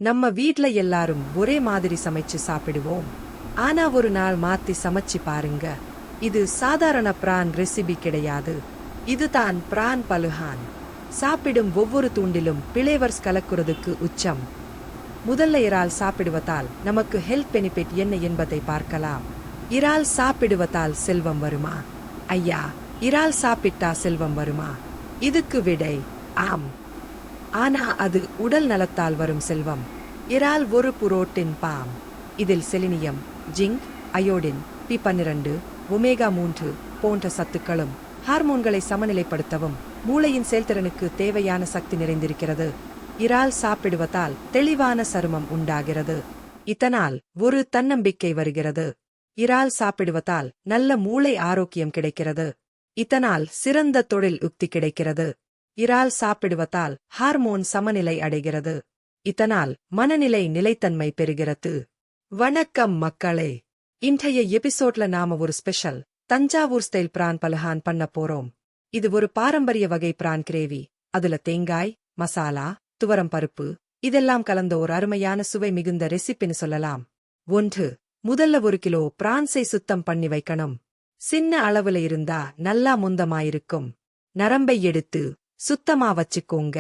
நம்ம வீட்ல எல்லாரும் ஒரே மாதிரி சமைச்சு சாப்பிடுவோம். ஆனா ஒரு நாள் மாத்தி சமைச்சு பாருங்க. இது சாதாரண பிரான் ரெசிபி கிடையாது. இதுதான் பிரான் பலுஹான். சாப்பிடும் ஒவ்வொரு தூண்டிலும் பிளேவர்ஸ் கலக்குறதுக்கு உச்சம். முதல்ல இறால் சாப்பிடுவதால் நமக்கு ஹெல்த் பெனிஃபிட் என்ன என்பதை பார்க்கலாம். இறால் சாப்பிடுவதால் செல்வம் வருமா? ஐயா, இறால் சாப்பிட்டா செல்வம் வருமா? இதுக்கு விடை ஆம். ஆனா அது உடல் நலத்தால் வரும் செல்வம். இறால் ஒரு புரோட்டீன் பாம். இதில் செலினியம், ஜிங்க், அயோடின், பி12, ஒமேகா 3 போன்ற சத்துக்களும் ஹார்மோன்களை சமநிலைப்படுத்தவும் மூளையின் செயல்திறனுக்கு தேவையான சக்தி நிறைந்திருக்கிறது. இறால் சாப்பிடுவதால் தெளிவான சருமம் உண்டாகிறது. இதனால் ஒரு தன்னம்பிக்கை வருகிறது. இறால் சாப்பிடுவதால் நல்ல மூளை ஆரோக்கியம் கிடைக்கிறது. இதனால் சிறந்த தொழில் யுக்தி கிடைக்கிறது. இறால் சாப்பிடுவதால் ஹார்மோன் சமநிலை அடைகிறது. இதனால் மனநிலை நிலைத்தன்மை பெறுகிறது. வணக்கம் மக்களே, இன்றைய எபிசோட்ல நாம ஒரு ஸ்பெஷல் தஞ்சாவூர் ஸ்டைல் பிரான் பலுஹான் பண்ண போறோம். இது ஒரு பாரம்பரிய வகை பிரான் கிரேவி. அதுல தேங்காய், மசாலா, துவரம் பருப்பு இதெல்லாம் கலந்த ஒரு அருமையான சுவை மிகுந்த ரெசிபின்னு சொல்லலாம். 1. முதல்ல 1 கிலோ பிரான்ஸை சுத்தம் பண்ணி வைக்கணும். சின்ன அளவுல இருந்தா நல்லா முந்தமாயிருக்கும். நரம்பை எடுத்து சுத்தமா வச்சுக்கோங்க.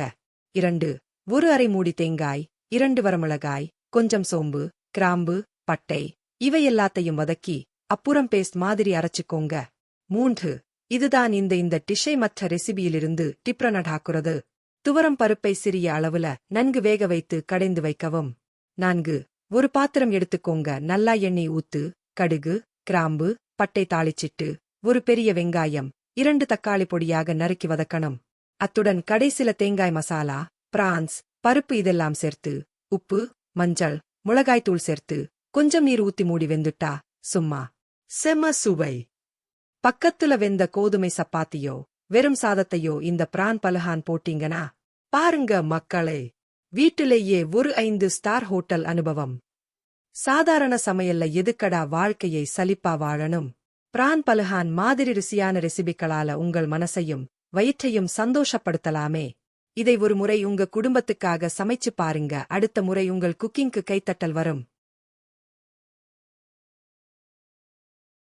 2. ஒரு அரை மூடி தேங்காய், 2 வரமிளகாய், கொஞ்சம் சோம்பு, கிராம்பு, பட்டை இவை எல்லாத்தையும் வதக்கி அப்புறம் பேஸ்ட் மாதிரி அரைச்சுக்கோங்க. 3. இதுதான் இந்த டிஷ்ஷை மற்ற ரெசிபியிலிருந்து டிஃபரண்ட் ஆக்குறது. துவரம் பருப்பை சிறிய அளவுல நன்கு வேக வைத்து கடைந்து வைக்கவும். 4. ஒரு பாத்திரம் எடுத்துக்கோங்க. நல்லா எண்ணெய் ஊத்து, கடுகு, கிராம்பு, பட்டை தாளிச்சிட்டு ஒரு பெரிய வெங்காயம், 2 தக்காளி பொடியாக நறுக்கி வதக்கணும். அத்துடன் கடைசில தேங்காய் மசாலா, பிரான்ஸ், பருப்பு இதெல்லாம் சேர்த்து உப்பு, மஞ்சள், மிளகாய்த்தூள் சேர்த்து கொஞ்சம் நீர் ஊத்தி மூடி வெந்துட்டா சும்மா செம சுவை. பக்கத்துல வெந்த கோதுமை சப்பாத்தியோ வெறும் சாதத்தையோ இந்த பிரான் பலுஹான் போட்டீங்கன்னா பாருங்க மக்களே, வீட்டிலேயே ஒரு 5 ஸ்டார் ஹோட்டல் அனுபவம். சாதாரண சமையல்ல எதுக்கடா வாழ்க்கையை சலிப்பா வாழணும்? பிரான் பலுஹான் மாதிரி ருசியான ரெசிபிகளால உங்கள் மனசையும் வயிற்றையும் சந்தோஷப்படுத்தலாமே. இதை ஒரு முறை உங்க குடும்பத்துக்காக சமைச்சு பாருங்க. அடுத்த முறை உங்கள் குக்கிங்க்கு கைத்தட்டல் வரும்.